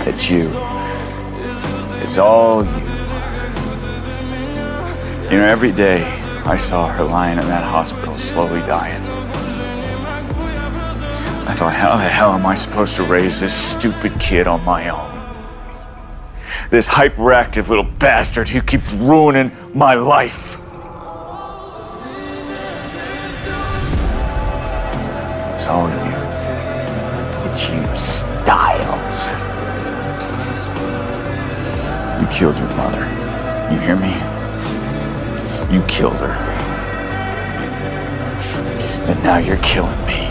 It's you. It's all you. You know, every day I saw her lying in that hospital slowly dying. I thought, how the hell am I supposed to raise this stupid kid on my own? This hyperactive little bastard who keeps ruining my life. It's all you. It's you, Stiles. You killed your mother. You hear me? You killed her. And now you're killing me.